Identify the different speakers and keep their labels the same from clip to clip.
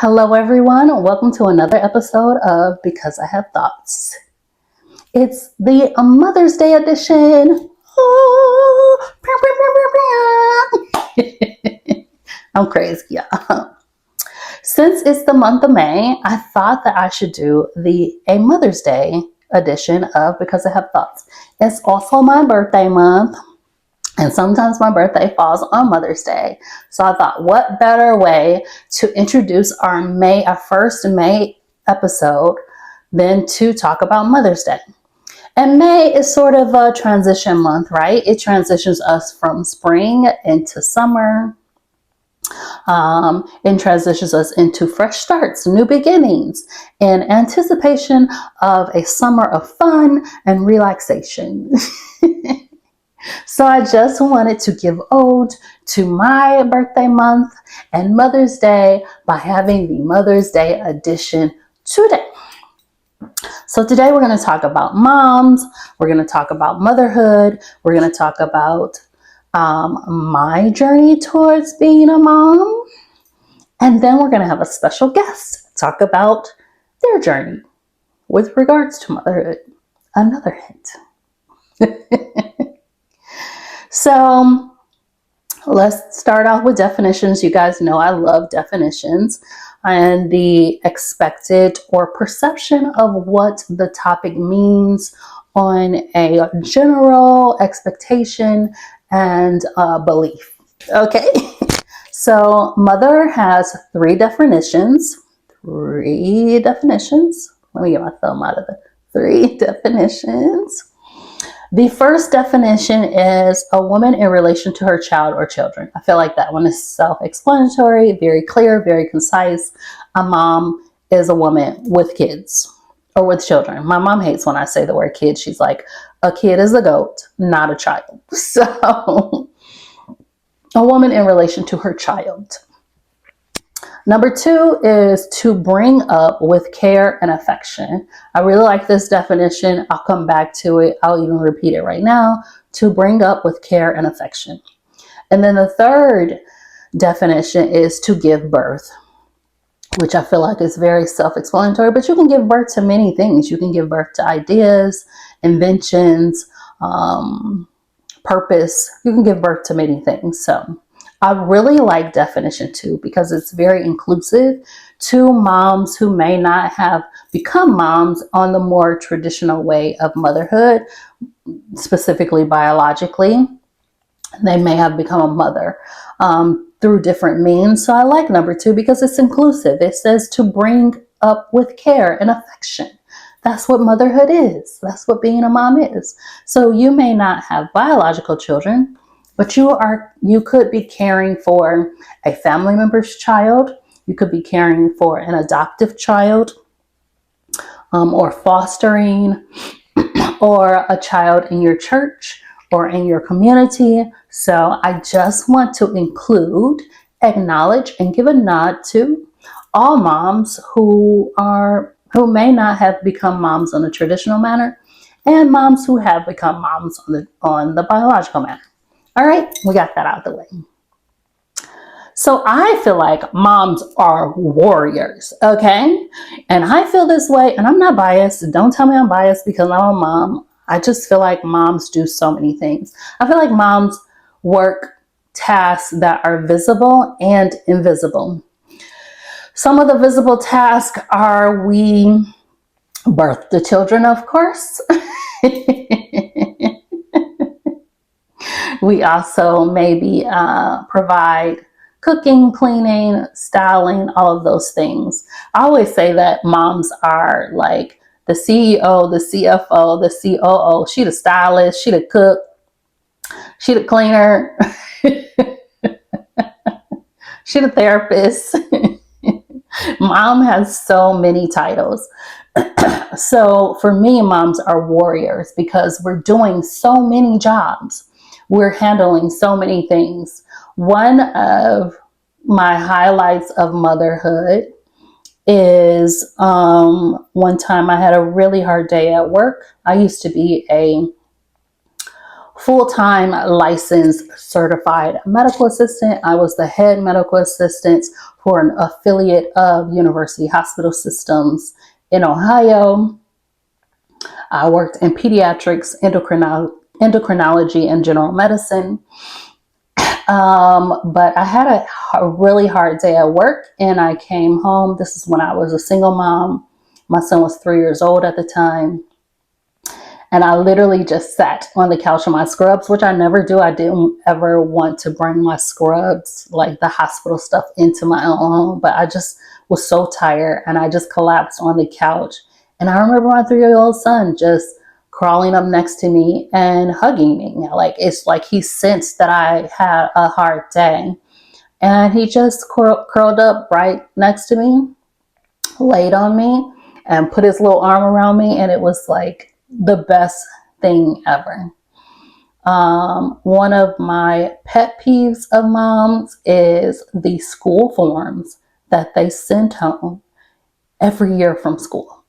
Speaker 1: Hello, everyone. Welcome to another episode of Because I Have Thoughts. It's the Mother's Day edition. Oh, I'm crazy, y'all. Since it's the month of May, I thought that I should do a Mother's Day edition of Because I Have Thoughts. It's also my birthday month. And sometimes my birthday falls on Mother's Day. So I thought, what better way to introduce our first May episode than to talk about Mother's Day. And May is sort of a transition month, right? It transitions us from spring into summer. It transitions us into fresh starts, new beginnings, in anticipation of a summer of fun and relaxation. So I just wanted to give ode to my birthday month and Mother's Day by having the Mother's Day edition today. So today we're going to talk about moms. We're going to talk about motherhood. We're going to talk about my journey towards being a mom. And then we're going to have a special guest talk about their journey with regards to motherhood. Another hint. So let's start off with definitions. You guys know I love definitions and the expected or perception of what the topic means on a general expectation and belief. Okay, so mother has three definitions. Let me get my thumb out of the three definitions. The first definition is a woman in relation to her child or children. I feel like that one is self-explanatory, very clear, very concise. A mom is a woman with kids or with children. My mom hates when I say the word kid. She's like, a kid is a goat, not a child. So a woman in relation to her child. Number two is to bring up with care and affection. I really like this definition. I'll come back to it. I'll even repeat it right now. To bring up with care and affection. And then the third definition is to give birth, which I feel like is very self-explanatory, but you can give birth to many things. You can give birth to ideas, inventions, purpose. You can give birth to many things. So I really like definition 2 because it's very inclusive to moms who may not have become moms on the more traditional way of motherhood, specifically biologically. They may have become a mother through different means. So I like number 2 because it's inclusive. It says to bring up with care and affection. That's what motherhood is. That's what being a mom is. So you may not have biological children, but you could be caring for a family member's child. You could be caring for an adoptive child, or fostering, or a child in your church or in your community. So I just want to include, acknowledge, and give a nod to all moms who may not have become moms on a traditional manner, and moms who have become moms on the biological manner. All right, we got that out of the way. So I feel like moms are warriors, okay? And I feel this way, and I'm not biased. Don't tell me I'm biased because I'm a mom. I just feel like moms do so many things. I feel like moms work tasks that are visible and invisible. Some of the visible tasks are we birth the children, of course. We also maybe provide cooking, cleaning, styling, all of those things. I always say that moms are like the CEO, the CFO, the COO. She the stylist, she the cook, she the cleaner, she the therapist. Mom has so many titles. So for me, moms are warriors because we're doing so many jobs. We're handling so many things. One of my highlights of motherhood is one time I had a really hard day at work. I used to be a full-time licensed certified medical assistant. I was the head medical assistant for an affiliate of University Hospital Systems in Ohio. I worked in pediatrics, endocrinology, and general medicine. But I had a really hard day at work, and I came home. This is when I was a single mom. My son was 3 years old at the time. And I literally just sat on the couch in my scrubs, which I never do. I didn't ever want to bring my scrubs, like the hospital stuff, into my own home. But I just was so tired, and I just collapsed on the couch. And I remember my 3-year-old son just crawling up next to me and hugging me. Like, it's like he sensed that I had a hard day. And he just curled up right next to me, laid on me, and put his little arm around me. And it was like the best thing ever. One of my pet peeves of moms is the school forms that they send home every year from school.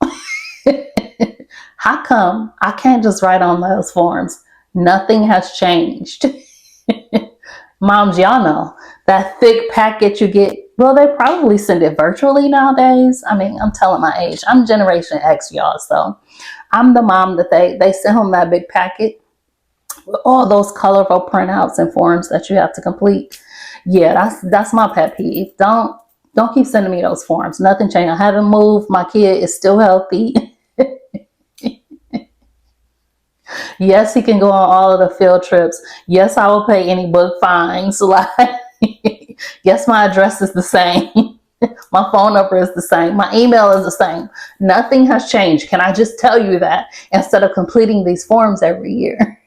Speaker 1: How come I can't just write on those forms? Nothing has changed. Moms, y'all know that thick packet you get. Well, they probably send it virtually nowadays. I mean, I'm telling my age. I'm Generation X, y'all. So I'm the mom that they send home that big packet with all those colorful printouts and forms that you have to complete. Yeah, that's my pet peeve. Don't keep sending me those forms. Nothing changed. I haven't moved. My kid is still healthy. Yes, he can go on all of the field trips. Yes, I will pay any book fines. Like, yes, my address is the same. My phone number is the same. My email is the same. Nothing has changed. Can I just tell you that instead of completing these forms every year?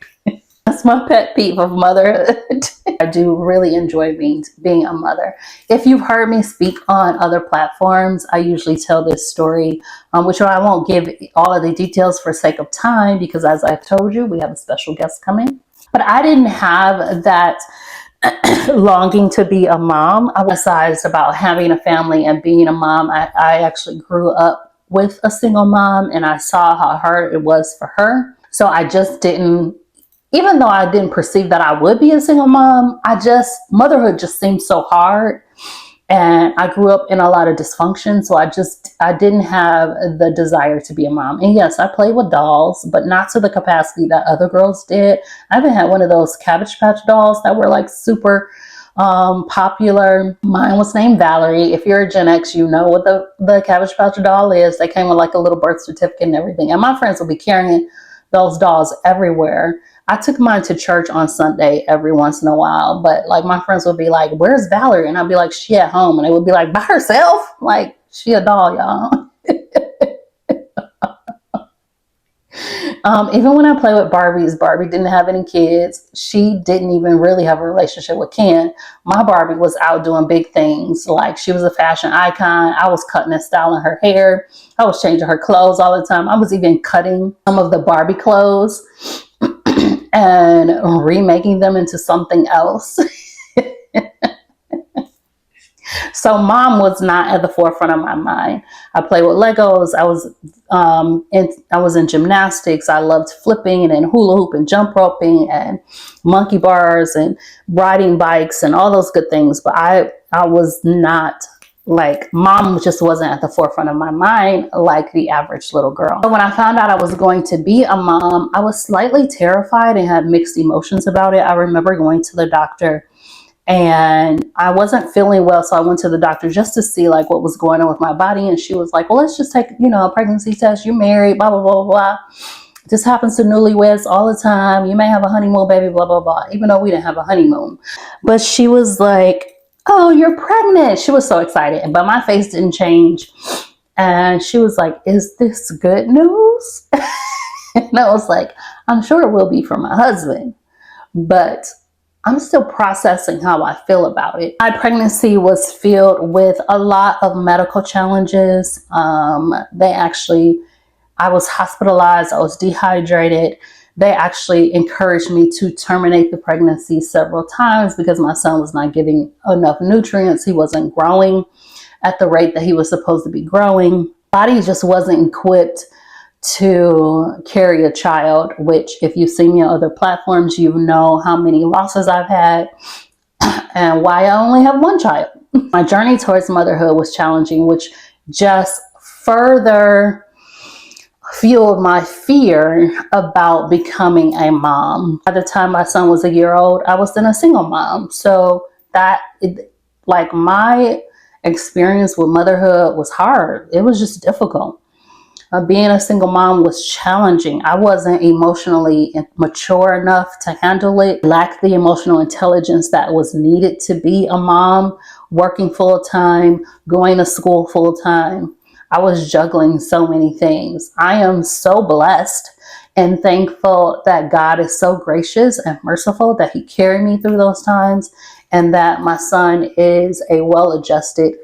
Speaker 1: That's my pet peeve of motherhood. I do really enjoy being a mother. If you've heard me speak on other platforms, I usually tell this story, which I won't give all of the details for sake of time, because as I've told you, we have a special guest coming. But I didn't have that longing to be a mom. I was excited about having a family and being a mom. I actually grew up with a single mom, and I saw how hard it was for her. So I just didn't, even though I didn't perceive that I would be a single mom, motherhood just seemed so hard. And I grew up in a lot of dysfunction. So I didn't have the desire to be a mom. And yes, I played with dolls, but not to the capacity that other girls did. I even had one of those Cabbage Patch dolls that were like super popular. Mine was named Valerie. If you're a Gen X, you know what the Cabbage Patch doll is. They came with like a little birth certificate and everything. And my friends will be carrying those dolls everywhere. I took mine to church on Sunday every once in a while, but like my friends would be like, "Where's Valerie?" And I'd be like, "She at home." And they would be like, "By herself?" Like, she a doll, y'all. Even when I play with Barbies, Barbie didn't have any kids. She didn't even really have a relationship with Ken. My Barbie was out doing big things. Like, she was a fashion icon. I was cutting and styling her hair. I was changing her clothes all the time. I was even cutting some of the Barbie clothes and remaking them into something else. So mom was not at the forefront of my mind. I played with Legos. I was in gymnastics. I loved flipping and hula hoop and jump roping and monkey bars and riding bikes and all those good things. But I was not, like, mom just wasn't at the forefront of my mind like the average little girl. So when I found out I was going to be a mom, I was slightly terrified and had mixed emotions about it. I remember going to the doctor and I wasn't feeling well. So I went to the doctor just to see like what was going on with my body. And she was like, "Well, let's just take, a pregnancy test. You're married, blah, blah, blah, blah. This happens to newlyweds all the time. You may have a honeymoon baby, blah, blah, blah." Even though we didn't have a honeymoon. But she was like, "Oh, you're pregnant." She was so excited, but my face didn't change. And she was like, "Is this good news?" And I was like, "I'm sure it will be for my husband, but I'm still processing how I feel about it." My pregnancy was filled with a lot of medical challenges. I was hospitalized. I was dehydrated. They actually encouraged me to terminate the pregnancy several times because my son was not getting enough nutrients. He wasn't growing at the rate that he was supposed to be growing. Body just wasn't equipped to carry a child, which if you see me on other platforms, you know how many losses I've had and why I only have one child. My journey towards motherhood was challenging, which just further fueled my fear about becoming a mom. By the time my son was a year old, I was then a single mom. So like my experience with motherhood was hard. It was just difficult. Being a single mom was challenging. I wasn't emotionally mature enough to handle it. Lacked the emotional intelligence that was needed to be a mom, working full time, going to school full time. I was juggling so many things. I am so blessed and thankful that God is so gracious and merciful that He carried me through those times, and that my son is a well-adjusted,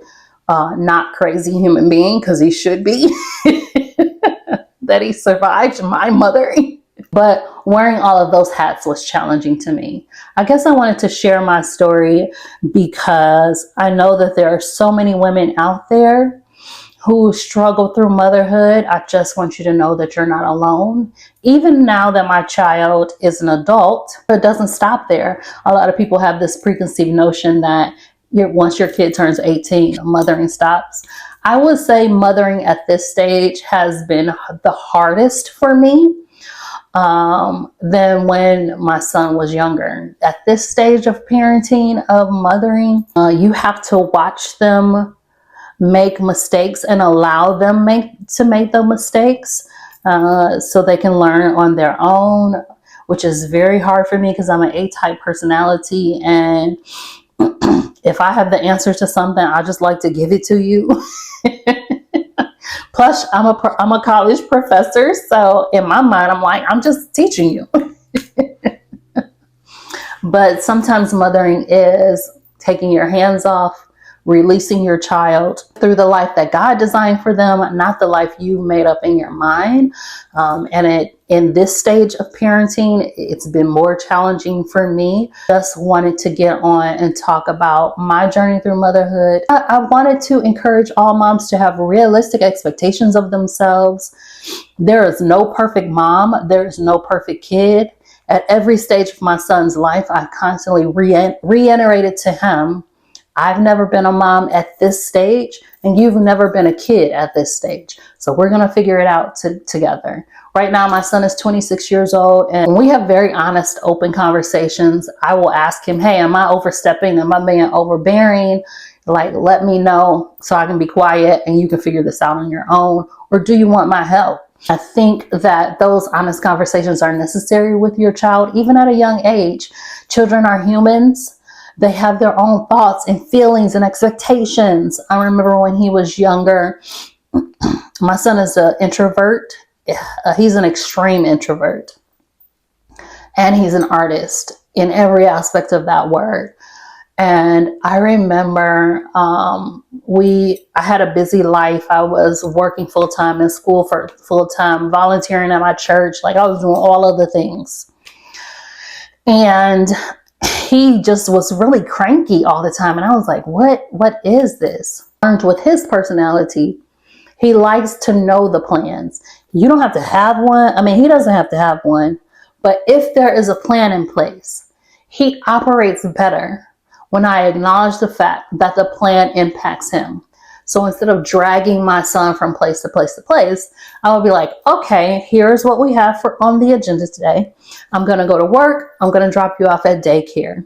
Speaker 1: not crazy human being, because he should be. That he survived my mothering. But wearing all of those hats was challenging to me. I guess I wanted to share my story because I know that there are so many women out there who struggle through motherhood. I just want you to know that you're not alone. Even now that my child is an adult, it doesn't stop there. A lot of people have this preconceived notion that once your kid turns 18, mothering stops. I would say mothering at this stage has been the hardest for me than when my son was younger. At this stage of parenting, of mothering, you have to watch them make mistakes and allow them to make the mistakes so they can learn on their own, which is very hard for me because I'm an A-type personality, and if I have the answer to something, I just like to give it to you. Plus, I'm a college professor, so in my mind, I'm like, I'm just teaching you. But sometimes mothering is taking your hands off, releasing your child through the life that God designed for them, not the life you made up in your mind. In this stage of parenting, it's been more challenging for me. Just wanted to get on and talk about my journey through motherhood. I wanted to encourage all moms to have realistic expectations of themselves. There is no perfect mom. There is no perfect kid. At every stage of my son's life, I constantly reiterated to him, I've never been a mom at this stage, and you've never been a kid at this stage. So we're going to figure it out together. Right now, my son is 26 years old, and we have very honest, open conversations. I will ask him, hey, am I overstepping? Am I being overbearing? Like, let me know so I can be quiet and you can figure this out on your own. Or do you want my help? I think that those honest conversations are necessary with your child, even at a young age. Children are humans. They have their own thoughts and feelings and expectations. I remember when he was younger, my son is an introvert. He's an extreme introvert. And he's an artist in every aspect of that word. And I remember I had a busy life. I was working full-time in school for full-time, volunteering at my church. Like, I was doing all of the things. And he just was really cranky all the time. And I was like, what is this? Learned with his personality, he likes to know the plans. You don't have to have one. I mean, he doesn't have to have one. But if there is a plan in place, he operates better when I acknowledge the fact that the plan impacts him. So instead of dragging my son from place to place to place, I would be like, okay, here's what we have on the agenda today. I'm going to go to work. I'm going to drop you off at daycare.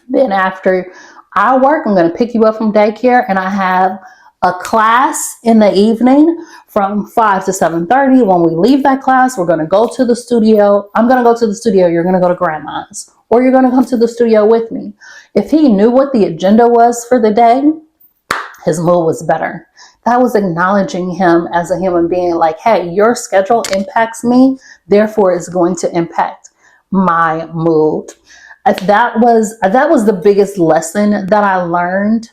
Speaker 1: Then after I work, I'm going to pick you up from daycare, and I have a class in the evening from 5 to 7:30. When we leave that class, we're going to go to the studio. I'm going to go to the studio. You're going to go to grandma's, or you're going to come to the studio with me. If he knew what the agenda was for the day, his mood was better. That was acknowledging him as a human being, like, hey, your schedule impacts me, therefore it's going to impact my mood. That was the biggest lesson that I learned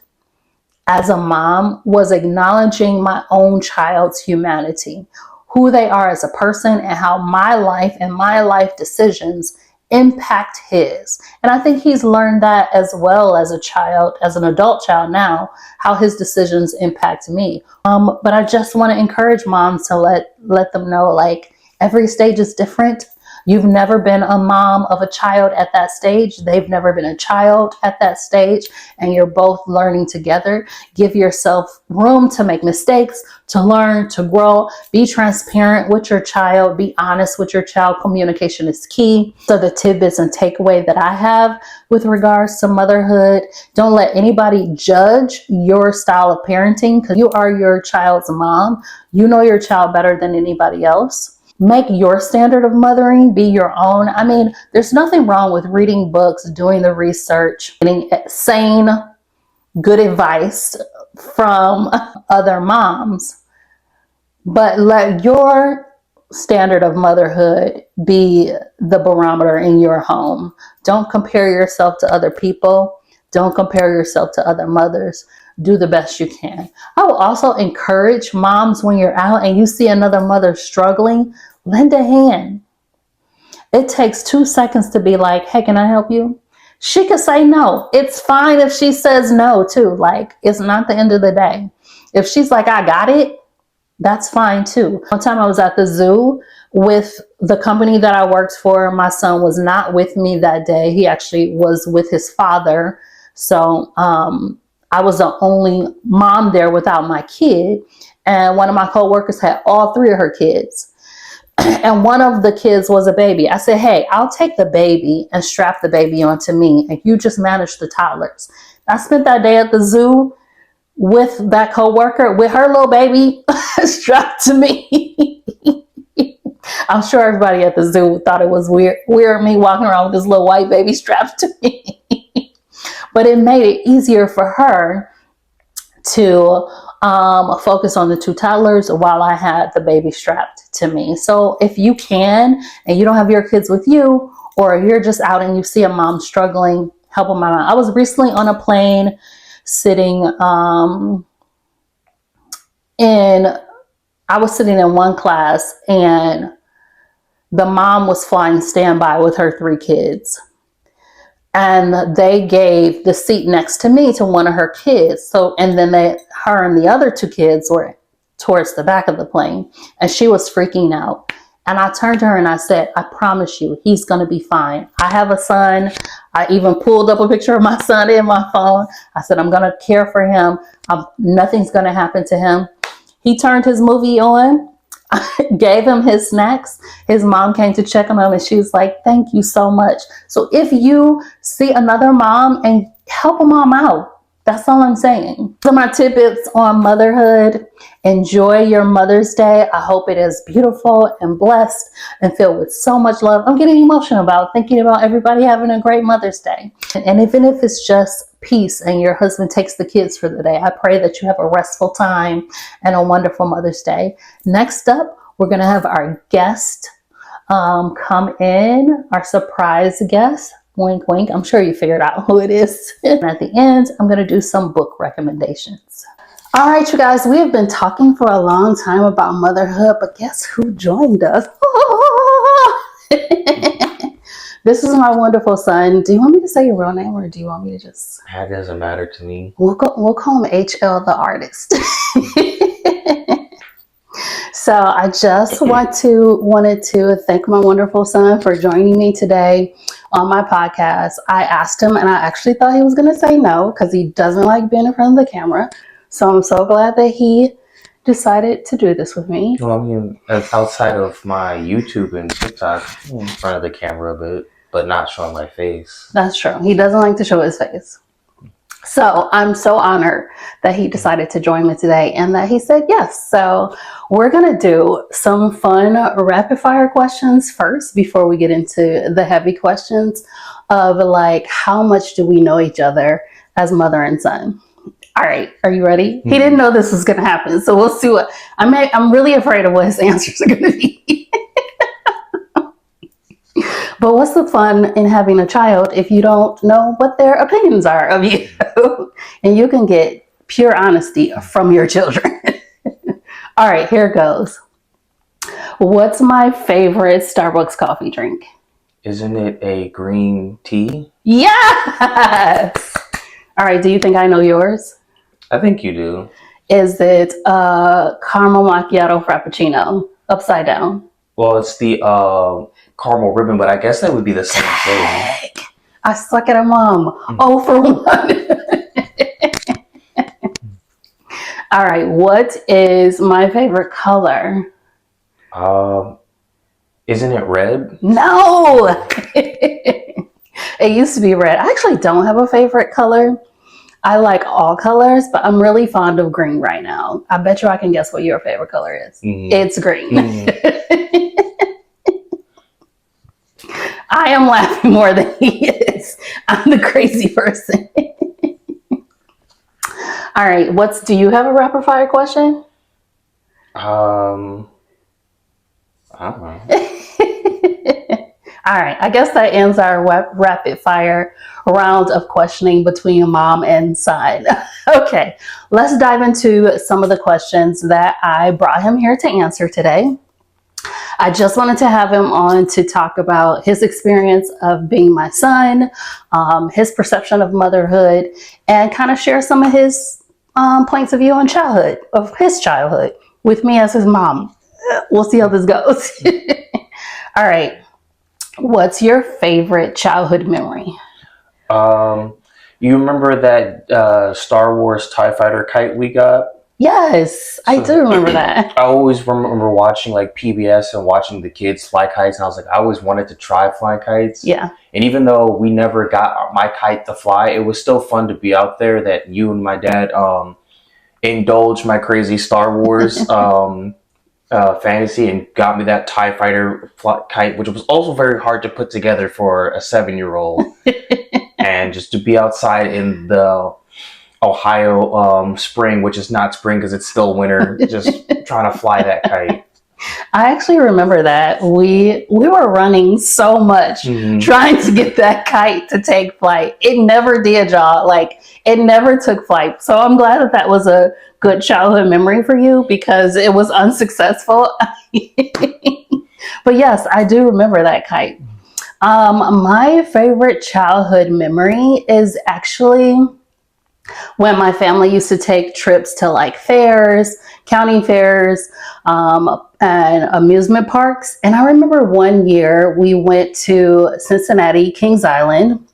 Speaker 1: as a mom, was acknowledging my own child's humanity, who they are as a person, and how my life and my life decisions impact his. And I think he's learned that as well as a child, as an adult child now, how his decisions impact me. But I just want to encourage moms to let them know, like, every stage is different. You've never been a mom of a child at that stage. They've never been a child at that stage, and you're both learning together. Give yourself room to make mistakes, to learn, to grow. Be transparent with your child. Be honest with your child. Communication is key. So the tidbits and takeaway that I have with regards to motherhood: don't let anybody judge your style of parenting, because you are your child's mom. You know your child better than anybody else. Make your standard of mothering be your own. I mean, there's nothing wrong with reading books, doing the research, getting sane, good advice from other moms. But let your standard of motherhood be the barometer in your home. Don't compare yourself to other people. Don't compare yourself to other mothers. Do the best you can. I will also encourage moms, when you're out and you see another mother struggling, lend a hand. It takes 2 seconds to be like, hey, can I help you? She could say no. It's fine if she says no too. Like, it's not the end of the day. If she's like, I got it, that's fine too. One time I was at the zoo with the company that I worked for. My son was not with me that day. He actually was with his father. So I was the only mom there without my kid. And one of my coworkers had all 3 of her kids. And one of the kids was a baby. I said, hey, I'll take the baby and strap the baby onto me, and you just manage the toddlers. I spent that day at the zoo with that coworker with her little baby strapped to me. I'm sure everybody at the zoo thought it was weird me walking around with this little white baby strapped to me. But it made it easier for her to focus on the 2 toddlers while I had the baby strapped to me. So if you can, and you don't have your kids with you, or you're just out and you see a mom struggling, help them out. I was recently on a plane sitting I was sitting in one class, and the mom was flying standby with her 3 kids. And they gave the seat next to me to one of her kids. So, and then her and the other 2 kids were towards the back of the plane, and she was freaking out. And I turned to her and I said, I promise you, he's going to be fine. I have a son. I even pulled up a picture of my son in my phone. I said, I'm going to care for him. Nothing's going to happen to him. He turned his movie on. Gave him his snacks. His mom came to check on him, and she was like, thank you so much. So if you see another mom, and help a mom out, that's all I'm saying. So my tidbits on motherhood: enjoy your Mother's Day. I hope it is beautiful and blessed and filled with so much love. I'm getting emotional about thinking about everybody having a great Mother's Day. And even if it's just peace and your husband takes the kids for the day, I pray that you have a restful time and a wonderful Mother's Day. Next up, we're going to have our guest come in, our surprise guest. Wink, wink. I'm sure you figured out who it is. And at the end, I'm going to do some book recommendations. All right, you guys, we have been talking for a long time about motherhood, but guess who joined us? This is my wonderful son. Do you want me to say your real name, or do you want me to just...
Speaker 2: That doesn't matter to me.
Speaker 1: We'll call him HL the artist. So I just wanted to thank my wonderful son for joining me today on my podcast. I asked him, and I actually thought he was going to say no, because he doesn't like being in front of the camera. So I'm so glad that he decided to do this with me.
Speaker 2: Well, I mean, outside of my YouTube and TikTok, in front of the camera, but not showing my face.
Speaker 1: That's true. He doesn't like to show his face. So I'm so honored that he decided to join me today and that he said yes. So we're going to do some fun rapid fire questions first before we get into the heavy questions of like, how much do we know each other as mother and son? All right. Are you ready? He didn't know this was going to happen. So we'll see what I'm really afraid of what his answers are going to be. But what's the fun in having a child if you don't know what their opinions are of you? And you can get pure honesty from your children. All right, here goes. What's my favorite Starbucks coffee drink?
Speaker 2: Isn't it a green tea?
Speaker 1: Yes. All right. Do you think I know yours?
Speaker 2: I think you do.
Speaker 1: Is it caramel macchiato frappuccino upside down?
Speaker 2: Well, it's the caramel ribbon, but I guess that would be the same thing.
Speaker 1: I suck at a mom. Oh, for one. All right. What is my favorite color?
Speaker 2: Um, isn't it red?
Speaker 1: No. It used to be red. I actually don't have a favorite color. I like all colors, but I'm really fond of green right now. I bet you I can guess what your favorite color is.
Speaker 2: Mm-hmm.
Speaker 1: It's green.
Speaker 2: Mm-hmm.
Speaker 1: I am laughing more than he is. I'm the crazy person. All right, do you have a rapid fire question?
Speaker 2: I don't know.
Speaker 1: All right, I guess that ends our rapid fire round of questioning between mom and son. Okay, let's dive into some of the questions that I brought him here to answer today. I just wanted to have him on to talk about his experience of being my son, his perception of motherhood, and kind of share some of his points of view on childhood, of his childhood, with me as his mom. We'll see how this goes. All right. What's your favorite childhood memory?
Speaker 2: You remember that Star Wars TIE Fighter kite we got?
Speaker 1: Yes, I do remember that.
Speaker 2: I always remember watching like PBS and watching the kids fly kites, and I was like, I always wanted to try flying kites.
Speaker 1: Yeah.
Speaker 2: And even though we never got my kite to fly, it was still fun to be out there. That you and my dad indulged my crazy Star Wars fantasy and got me that TIE Fighter kite, which was also very hard to put together for a 7-year-old. And just to be outside in the Ohio spring, which is not spring because it's still winter, just trying to fly that kite.
Speaker 1: I actually remember that we were running so much trying to get that kite to take flight. It never did, y'all. Like, it never took flight. So I'm glad that that was a good childhood memory for you because it was unsuccessful. But yes, I do remember that kite. My favorite childhood memory is actually when my family used to take trips to like fairs, county fairs, and amusement parks. And I remember one year we went to Cincinnati, Kings Island,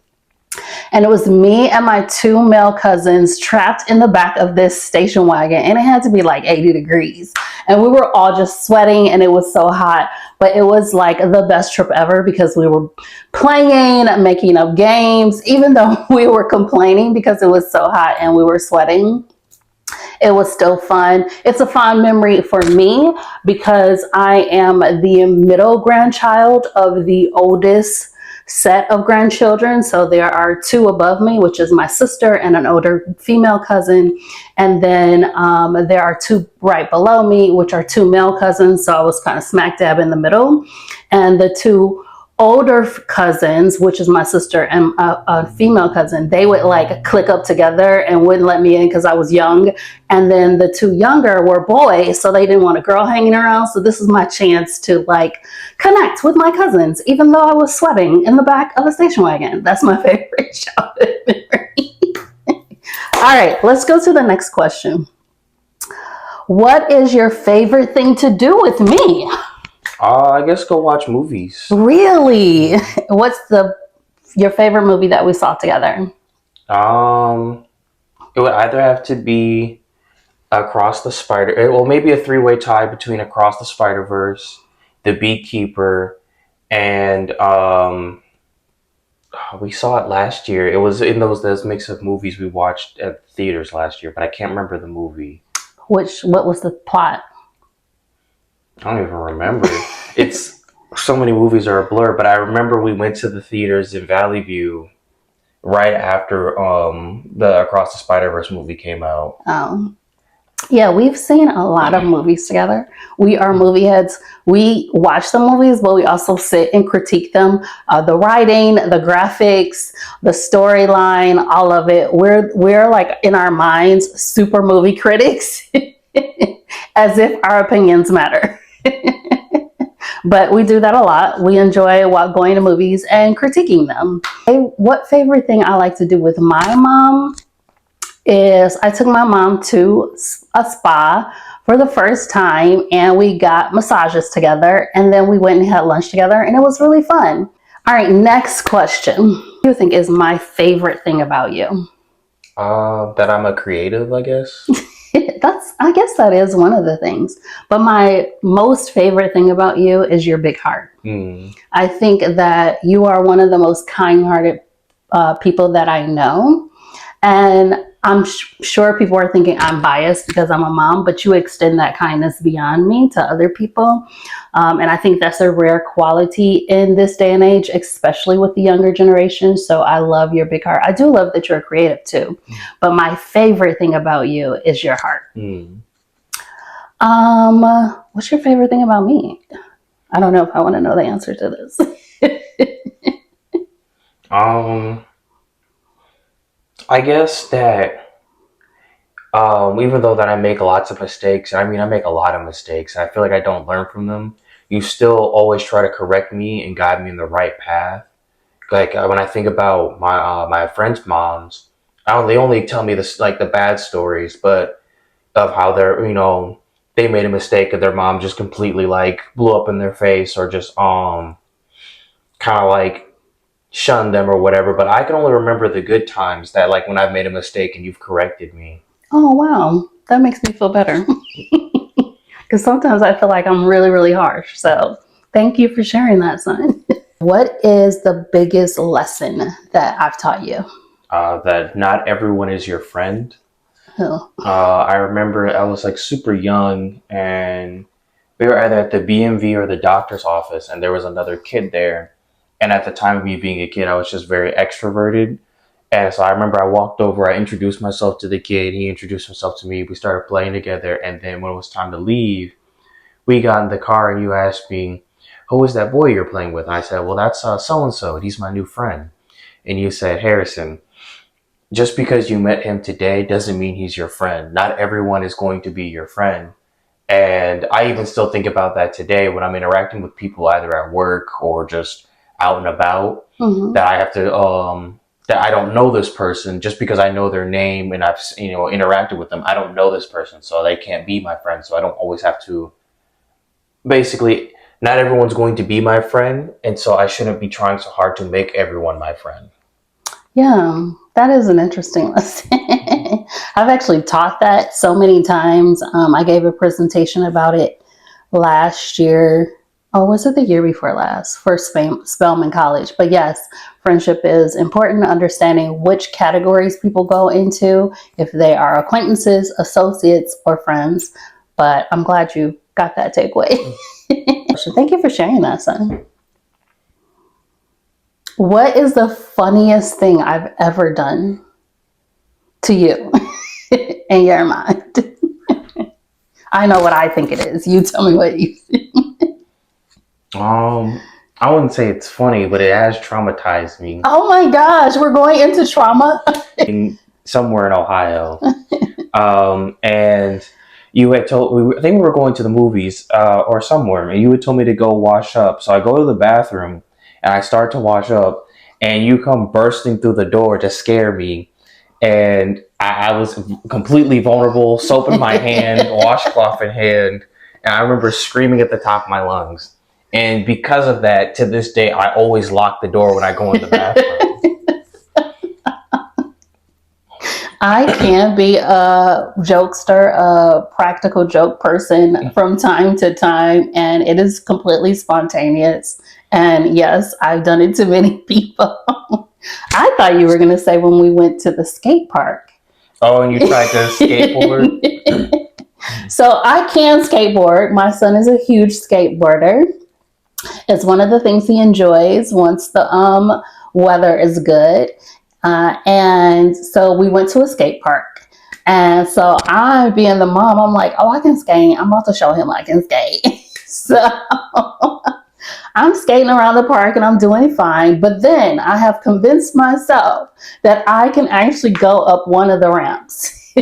Speaker 1: and it was me and my two male cousins trapped in the back of this station wagon, and it had to be like 80 degrees. And we were all just sweating, and it was so hot. But it was like the best trip ever because we were playing, making up games, even though we were complaining because it was so hot and we were sweating. It was still fun. It's a fond memory for me because I am the middle grandchild of the oldest set of grandchildren. So there are two above me, which is my sister and an older female cousin. And then there are two right below me, which are two male cousins. So I was kind of smack dab in the middle. And the two older cousins, which is my sister and a female cousin, they would like click up together and wouldn't let me in because I was young. And then the two younger were boys, so they didn't want a girl hanging around. So this is my chance to like connect with my cousins, even though I was sweating in the back of a station wagon. That's my favorite childhood memory. All right, let's go to the next question. What is your favorite thing to do with me?
Speaker 2: I guess go watch movies.
Speaker 1: Really? What's your favorite movie that we saw together?
Speaker 2: It would either have to be Across the Spider, well, maybe a three-way tie between Across the Spider-Verse, The Beekeeper, and we saw it last year. It was in those mix of movies we watched at theaters last year, but I can't remember the movie.
Speaker 1: What was the plot?
Speaker 2: I don't even remember. It's so many movies are a blur, but I remember we went to the theaters in Valley View right after the Across the Spider-Verse movie came out.
Speaker 1: Yeah, we've seen a lot of movies together. We are movie heads. We watch the movies, but we also sit and critique them. The writing, the graphics, the storyline, all of it. We're like in our minds super movie critics, as if our opinions matter. But we do that a lot. We enjoy going to movies and critiquing them. What favorite thing I like to do with my mom is I took my mom to a spa for the first time and we got massages together and then we went and had lunch together and it was really fun. All right, next question. What do you think is my favorite thing about you?
Speaker 2: That I'm a creative, I guess.
Speaker 1: I guess that is one of the things. But my most favorite thing about you is your big heart. I think that you are one of the most kind-hearted people that I know. And I'm sure people are thinking I'm biased because I'm a mom, but you extend that kindness beyond me to other people. And I think that's a rare quality in this day and age, especially with the younger generation. So I love your big heart. I do love that you're creative too. But my favorite thing about you is your heart. What's your favorite thing about me? I don't know if I want to know the answer to this.
Speaker 2: I guess that even though that I make lots of mistakes, I mean, I make a lot of mistakes, and I feel like I don't learn from them. You still always try to correct me and guide me in the right path. Like when I think about my friends' moms, I don't, they only tell me this like the bad stories, but of how they're they made a mistake and their mom just completely like blew up in their face or just kind of like shunned them or whatever. But I can only remember the good times that like when I've made a mistake and you've corrected me.
Speaker 1: Oh, wow. That makes me feel better. Because sometimes I feel like I'm really, really harsh. So thank you for sharing that, son. What is the biggest lesson that I've taught you?
Speaker 2: That not everyone is your friend.
Speaker 1: Oh.
Speaker 2: I remember I was like super young and we were either at the BMV or the doctor's office and there was another kid there. And at the time of me being a kid, I was just very extroverted. And so I remember I walked over, I introduced myself to the kid, he introduced himself to me, we started playing together. And then when it was time to leave, we got in the car and you asked me, who is that boy you're playing with? And I said, well, that's so-and-so, he's my new friend. And you said, Harrison, just because you met him today doesn't mean he's your friend. Not everyone is going to be your friend. And I even still think about that today when I'm interacting with people either at work or just out and about, that I have to that I don't know this person just because I know their name and I've interacted with them. I don't know this person, so they can't be my friend. So I don't always have to. Basically, not everyone's going to be my friend, and so I shouldn't be trying so hard to make everyone my friend.
Speaker 1: Yeah, that is an interesting lesson. I've actually taught that so many times. I gave a presentation about it last year. Or was it the year before last for Spelman College? But yes, friendship is important, understanding which categories people go into, if they are acquaintances, associates, or friends. But I'm glad you got that takeaway. Thank you for sharing that, son. What is the funniest thing I've ever done to you in your mind? I know what I think it is. You tell me what you think.
Speaker 2: I wouldn't say it's funny, but it has traumatized me.
Speaker 1: Oh my gosh, we're going into trauma.
Speaker 2: Somewhere in Ohio, and you had told, I think we were going to the movies or somewhere, and you had told me to go wash up. So I go to the bathroom and I start to wash up, and you come bursting through the door to scare me. And I was completely vulnerable, soap in my hand, washcloth in hand, and I remember screaming at the top of my lungs. And because of that, to this day, I always lock the door when I go in the bathroom.
Speaker 1: I can be a jokester, a practical joke person from time to time, and it is completely spontaneous. And yes, I've done it to many people. I thought you were going to say when we went to the skate park.
Speaker 2: Oh, and you tried to skateboard?
Speaker 1: So I can skateboard. My son is a huge skateboarder. It's one of the things he enjoys once the weather is good. And so we went to a skate park. And so I, being the mom, I'm like, oh, I can skate. I'm about to show him I can skate. So I'm skating around the park and I'm doing fine. But then I have convinced myself that I can actually go up one of the ramps.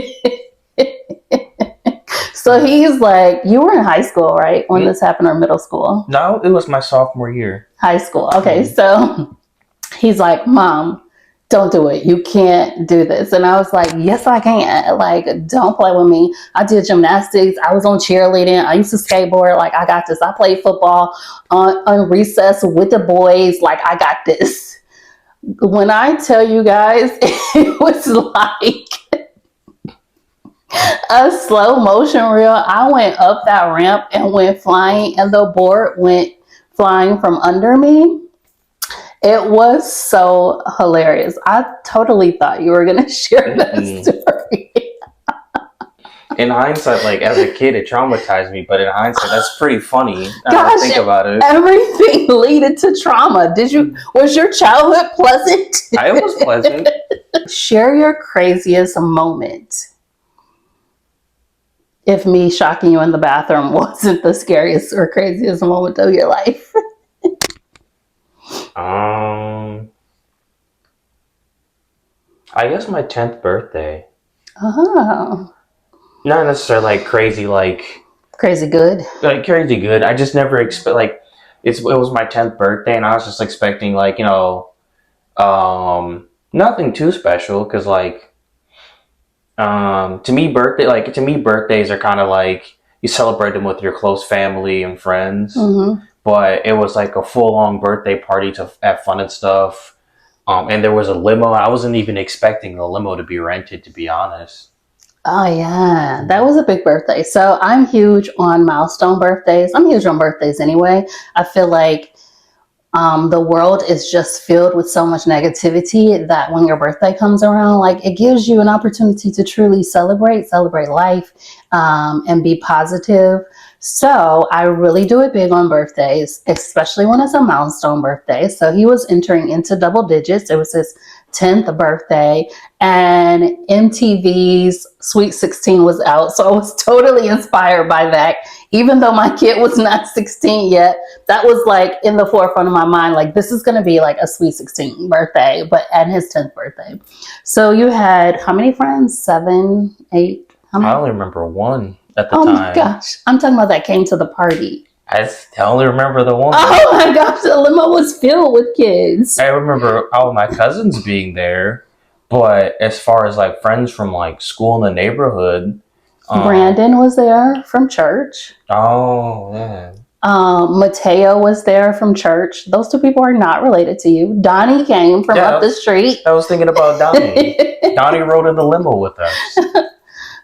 Speaker 1: So So he's like, you were in high school, right? When this happened, or middle school?
Speaker 2: No, it was my sophomore year.
Speaker 1: High school. Okay, so he's like, Mom, don't do it. You can't do this. And I was like, yes, I can. Like, don't play with me. I did gymnastics. I was on cheerleading. I used to skateboard. Like, I got this. I played football on recess with the boys. Like, I got this. When I tell you guys, it was like a slow motion reel. I went up that ramp and went flying, and the board went flying from under me. It was so hilarious. I totally thought you were going to share that story.
Speaker 2: In hindsight, like as a kid, it traumatized me. But in hindsight, that's pretty funny.
Speaker 1: Gosh,
Speaker 2: think about it.
Speaker 1: Everything leaded to trauma. Was your childhood pleasant?
Speaker 2: It was pleasant.
Speaker 1: Share your craziest moment. If me shocking you in the bathroom wasn't the scariest or craziest moment of your life.
Speaker 2: I guess my 10th birthday.
Speaker 1: Oh.
Speaker 2: Not necessarily like crazy,
Speaker 1: crazy good.
Speaker 2: Like crazy good. I just never expect it was my 10th birthday, and I was just expecting nothing too special, because to me birthdays are kind of like you celebrate them with your close family and friends.
Speaker 1: Mm-hmm.
Speaker 2: But it was like a full-on birthday party to have fun and stuff. And there was a limo. I wasn't even expecting the limo to be rented, to be honest.
Speaker 1: Oh, yeah. That was a big birthday. So I'm huge on milestone birthdays. I'm huge on birthdays anyway. I feel like the world is just filled with so much negativity that when your birthday comes around, like it gives you an opportunity to truly celebrate life, and be positive. So I really do it big on birthdays, especially when it's a milestone birthday. So he was entering into double digits. It was his 10th birthday, and MTV's Sweet 16 was out. So I was totally inspired by that. Even though my kid was not 16 yet, that was like in the forefront of my mind. Like, this is going to be like a Sweet 16 birthday, but at his 10th birthday. So you had how many friends? 7, 8?
Speaker 2: I only remember one at the
Speaker 1: time.
Speaker 2: Oh
Speaker 1: my gosh. I'm talking about that came to the party.
Speaker 2: I only remember the one.
Speaker 1: Oh my gosh, the limo was filled with kids.
Speaker 2: I remember all my cousins being there, but as far as like friends from like school in the neighborhood,
Speaker 1: Brandon was there from church.
Speaker 2: Oh, yeah.
Speaker 1: Mateo was there from church. Those two people are not related to you. Donnie came from up the street.
Speaker 2: I was thinking about Donnie. Donnie rode in the limo with us.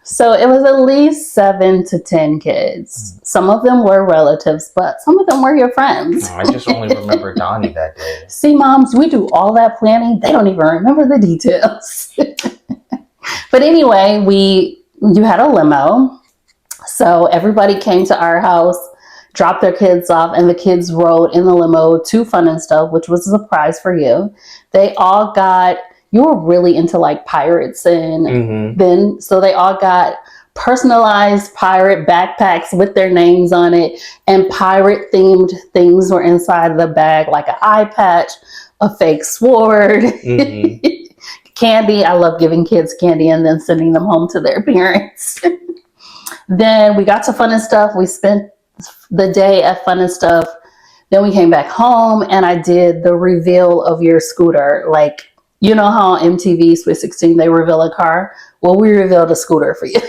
Speaker 1: So it was at least 7 to 10 kids. Some of them were relatives, but some of them were your friends.
Speaker 2: I just only remember Donnie that day.
Speaker 1: See, moms, we do all that planning. They don't even remember the details. But anyway, you had a limo. So everybody came to our house, dropped their kids off, and the kids rode in the limo to Fun and Stuff, which was a surprise for you. They all you were really into like pirates, and then so they all got personalized pirate backpacks with their names on it, and pirate themed things were inside the bag, like an eye patch, a fake sword, candy. I love giving kids candy and then sending them home to their parents. Then we got to Fun and Stuff. We spent the day at Fun and Stuff. Then we came back home, and I did the reveal of your scooter. Like, you know how on MTV Sweet 16 they reveal a car? Well, we revealed a scooter for you.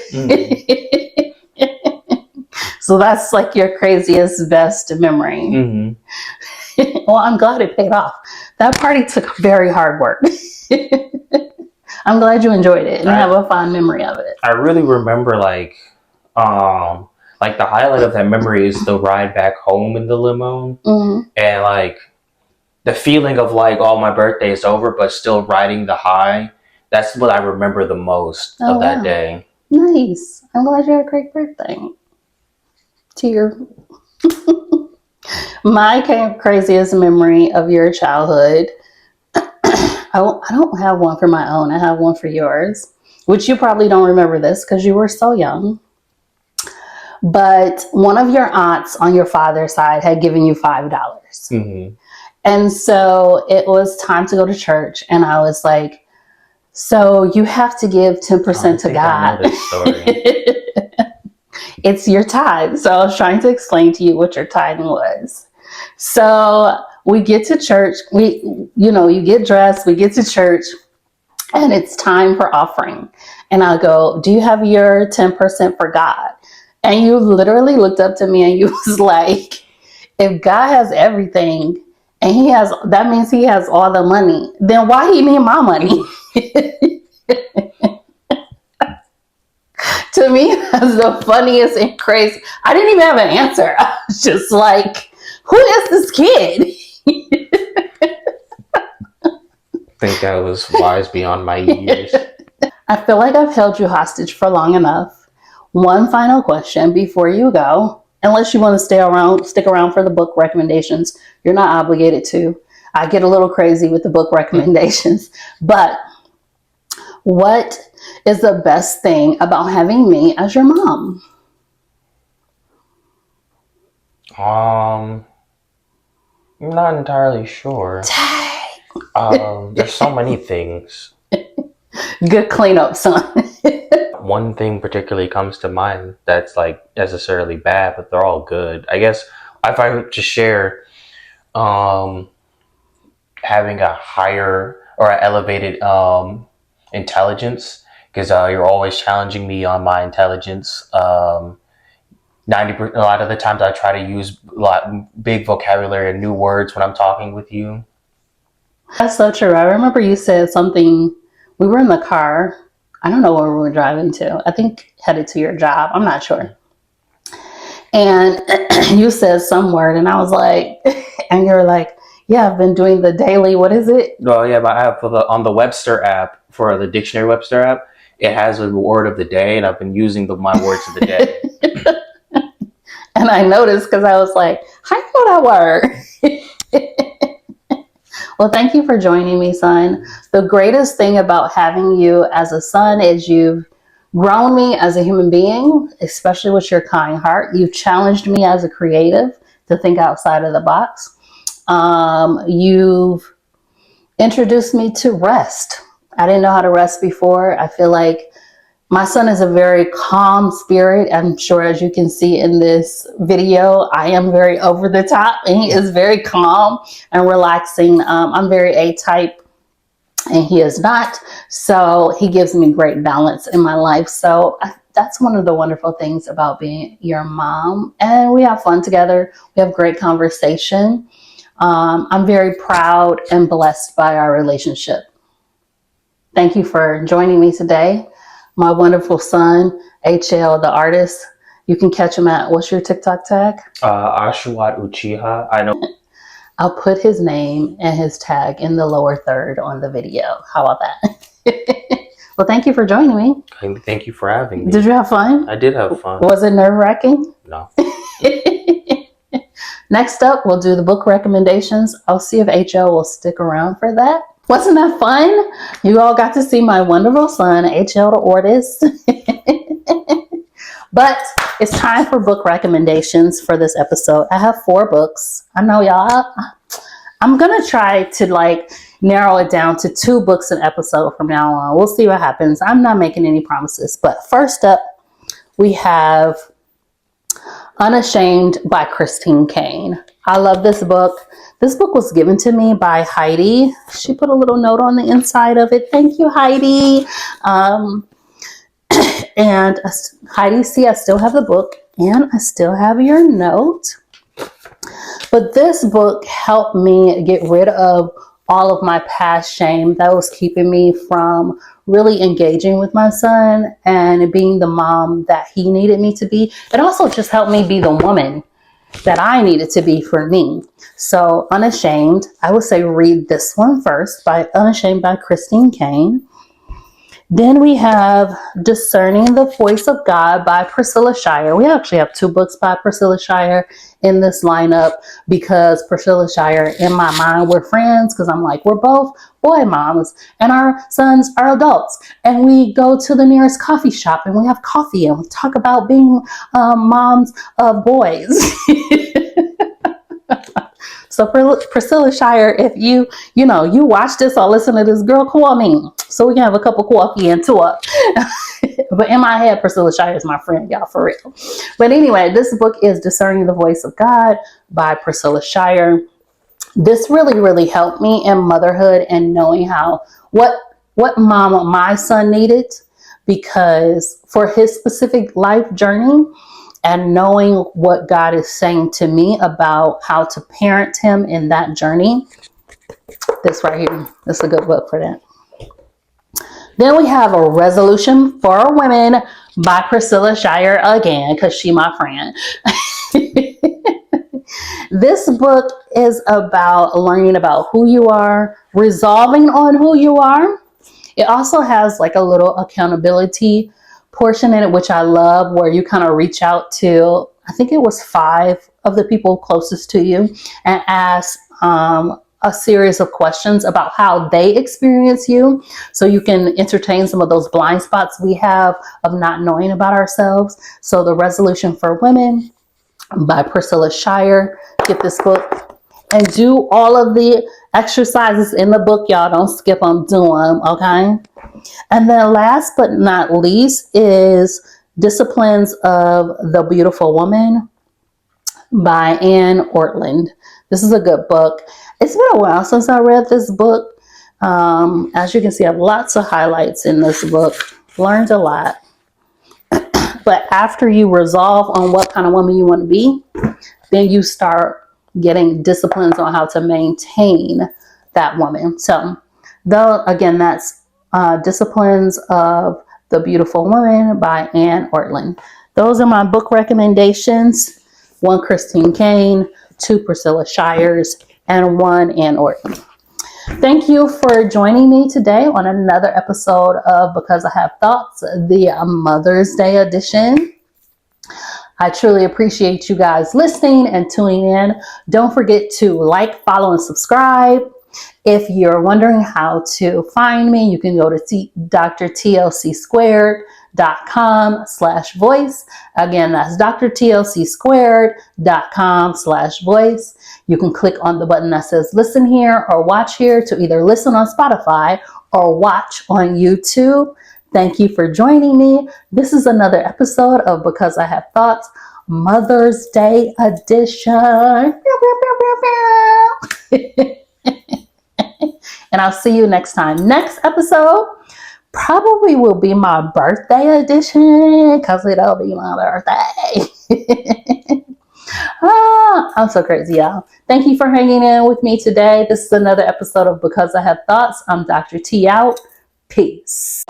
Speaker 1: So that's like your craziest, best memory. Well, I'm glad it paid off. That party took very hard work. I'm glad you enjoyed it and have a fond memory of it.
Speaker 2: I really remember like the highlight of that memory is the ride back home in the limo, and like the feeling of like, oh, my birthday is over, but still riding the high. That's what I remember the most of that day.
Speaker 1: Nice. I'm glad you had a great birthday. My craziest memory of your childhood. I don't have one for my own. I have one for yours, which you probably don't remember this because you were so young. But one of your aunts on your father's side had given you $5. And so it was time to go to church. And I was like, so you have to give 10% to God. I know this story. It's your tithe. So I was trying to explain to you what your tithing was. So we get to church. You get dressed. We get to church, and it's time for offering. And I go, "Do you have your 10% for God?" And you literally looked up to me and you was like, "If God has everything, and that means He has all the money. Then why He need my money?" To me, that's the funniest and crazy. I didn't even have an answer. I was just like, "Who is this kid?"
Speaker 2: I think I was wise beyond my years.
Speaker 1: I feel like I've held you hostage for long enough. One final question before you go. Unless you want to stick around for the book recommendations. You're not obligated to. I get a little crazy with the book recommendations. But what is the best thing about having me as your mom?
Speaker 2: I'm not entirely sure. There's so many things.
Speaker 1: Good cleanup, son.
Speaker 2: One thing particularly comes to mind that's like necessarily bad, but they're all good. I guess if I were to share, um, having a higher or an elevated intelligence, because you're always challenging me on my intelligence. 90% a lot of the times I try to use big vocabulary and new words when I'm talking with you.
Speaker 1: That's so true. I remember you said something. We were in the car. I don't know where we were driving to. I think headed to your job. I'm not sure. And you said some word, and I was like, and you're like, "Yeah, I've been doing the daily. What is it?"
Speaker 2: Well, yeah, but I have on the Webster app, for the dictionary Webster app, it has a word of the day, and I've been using my words of the day.
Speaker 1: And I noticed because I was like, "How you know that word?" Well, thank you for joining me, son. The greatest thing about having you as a son is you've grown me as a human being, especially with your kind heart. You've challenged me as a creative to think outside of the box. You've introduced me to rest. I didn't know how to rest before. I feel like my son is a very calm spirit. I'm sure, as you can see in this video, I am very over the top, and he is very calm and relaxing. I'm very A-type, and he is not. So he gives me great balance in my life. So that's one of the wonderful things about being your mom. And we have fun together. We have great conversation. I'm very proud and blessed by our relationship. Thank you for joining me today. My wonderful son, HL, the artist. You can catch him at, what's your TikTok tag?
Speaker 2: Ashwat Uchiha. I know.
Speaker 1: I'll put his name and his tag in the lower third on the video. How about that? Well, thank you for joining me.
Speaker 2: Thank you for having me.
Speaker 1: Did you have fun?
Speaker 2: I did have fun.
Speaker 1: Was it nerve-wracking?
Speaker 2: No.
Speaker 1: Next up, we'll do the book recommendations. I'll see if HL will stick around for that. Wasn't that fun? You all got to see my wonderful son, HL the artist. But it's time for book recommendations for this episode. I have 4 books. I know y'all. I'm going to try to narrow it down to 2 books an episode from now on. We'll see what happens. I'm not making any promises. But first up, we have Unashamed by Christine Kane. I love this book. This book was given to me by Heidi. She put a little note on the inside of it. Thank you, Heidi. And Heidi, see, I still have the book and I still have your note. But this book helped me get rid of all of my past shame that was keeping me from really engaging with my son and being the mom that he needed me to be. It also just helped me be the woman that I needed to be for me. So Unashamed, I would say read this one first, by Unashamed by Christine Kane. Then we have Discerning the Voice of God by Priscilla Shirer. We actually have 2 books by Priscilla Shirer in this lineup because Priscilla Shirer, in my mind, we're friends because I'm like, we're both boy moms and our sons are adults. And we go to the nearest coffee shop and we have coffee and we talk about being moms of boys. So Priscilla Shirer, if you watch this or listen to this, girl, call me so we can have a cup of coffee and talk. But in my head, Priscilla Shirer is my friend, y'all, for real. But anyway, this book is Discerning the Voice of God by Priscilla Shirer. This really, really helped me in motherhood and knowing how what mama my son needed, because for his specific life journey and knowing what God is saying to me about how to parent him in that journey. This right here, this is a good book for that. Then we have A Resolution for Women by Priscilla Shirer again, because she my friend. This book is about learning about who you are, resolving on who you are. It also has like a little accountability portion in it, which I love, where you kind of reach out to, I think it was 5 of the people closest to you, and ask a series of questions about how they experience you, so you can entertain some of those blind spots we have of not knowing about ourselves. So The Resolution for Women by Priscilla Shirer. Get this book and do all of the exercises in the book, y'all. Don't skip them, do them, okay? And then last but not least is Disciplines of the Beautiful Woman by Anne Ortland. This is a good book. It's been a while since I read this book. As you can see, I have lots of highlights in this book. Learned a lot. But after you resolve on what kind of woman you want to be, then you start getting disciplines on how to maintain that woman. So, though, again, that's Disciplines of the Beautiful Woman by Anne Ortland. Those are my book recommendations. 1 Christine Kane, 2 Priscilla Shirers, and 1 Anne Ortland. Thank you for joining me today on another episode of Because I Have Thoughts, the Mother's Day edition. I truly appreciate you guys listening and tuning in. Don't forget to like, follow, and subscribe. If you're wondering how to find me, you can go to drtlcsquared.com/voice. Again, that's drtlcsquared.com/voice. You can click on the button that says listen here or watch here to either listen on Spotify or watch on YouTube. Thank you for joining me. This is another episode of Because I Have Thoughts, Mother's Day edition. And I'll see you next time. Next episode probably will be my birthday edition, because it'll be my birthday. I'm so crazy, y'all. Thank you for hanging in with me today. This is another episode of Because I Have Thoughts. I'm Dr. T out. Peace.